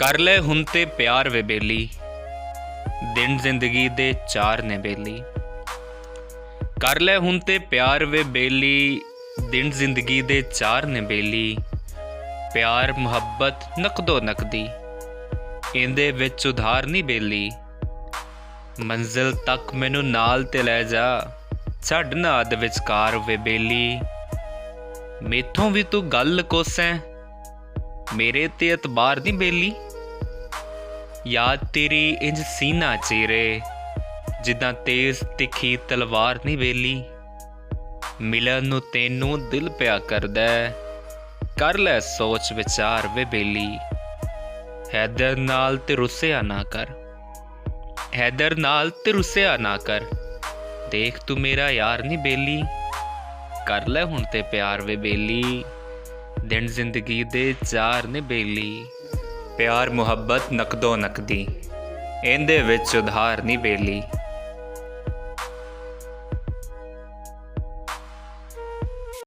ਕਰ ਲੈ ਹੁਣ ਤੇ ਪਿਆਰ ਵੇ ਬੇਲੀ, ਦਿਨ ਜ਼ਿੰਦਗੀ ਦੇ ਚਾਰ ਨੇ ਬੇਲੀ। ਕਰ ਲੈ ਹੁਣ ਤੇ ਪਿਆਰ ਵੇ ਬੇਲੀ, ਦਿਨ ਜ਼ਿੰਦਗੀ ਦੇ ਚਾਰ ਨੇ ਬੇਲੀ। ਪਿਆਰ ਮੁਹੱਬਤ ਨਕਦੋ ਨਕਦੀ, ਇਹਦੇ ਵਿੱਚ ਉਧਾਰ ਨਹੀਂ ਬੇਲੀ। ਮੰਜ਼ਿਲ ਤੱਕ ਮੈਨੂੰ ਨਾਲ ਤੇ ਲੈ ਜਾ, ਛੱਡ ਨਾ ਅੱਧ ਵਿਚਕਾਰ ਵੇ ਬੇਲੀ। ਮੈਥੋਂ ਵੀ ਤੂੰ ਗੱਲ ਕੋਸੈਂ, ਮੇਰੇ ਤੇ ਇਤਬਾਰ ਨਹੀਂ ਬੇਲੀ। ਯਾਦ ਤੇਰੀ ਇੰਜ ਸੀਨਾ ਚੀਰੇ, ਜਿੱਦਾਂ ਤੇਜ਼ ਤਿੱਖੀ ਤਲਵਾਰ ਨਹੀਂ ਬੇਲੀ। ਮਿਲਣ ਨੂੰ ਤੈਨੂੰ ਦਿਲ ਪਿਆ ਕਰਦਾ, ਕਰ ਲੈ ਸੋਚ ਵਿਚਾਰ ਵੇ ਬੇਲੀ। ਹੈਦਰ ਨਾਲ ਤੇ ਰੁੱਸਿਆ ਨਾ ਕਰ, ਹੈਦਰ ਨਾਲ ਤੇ ਰੁੱਸਿਆ ਨਾ ਕਰ। ਦੇਖ ਤੂੰ ਮੇਰਾ ਯਾਰ ਨਹੀਂ ਬੇਲੀ, ਕਰ ਲੈ ਹੁਣ ਤੇ ਪਿਆਰ ਵੇ ਬੇਲੀ। ਦਿਨ ਜ਼ਿੰਦਗੀ ਦੇ ਚਾਰ ਨੇ ਬੇਲੀ। ਪਿਆਰ ਮੁਹੱਬਤ ਨਕਦੋ ਨਕਦੀ, ਇਹਦੇ ਵਿੱਚ ਉਧਾਰ ਨਹੀਂ ਬੇਲੀ।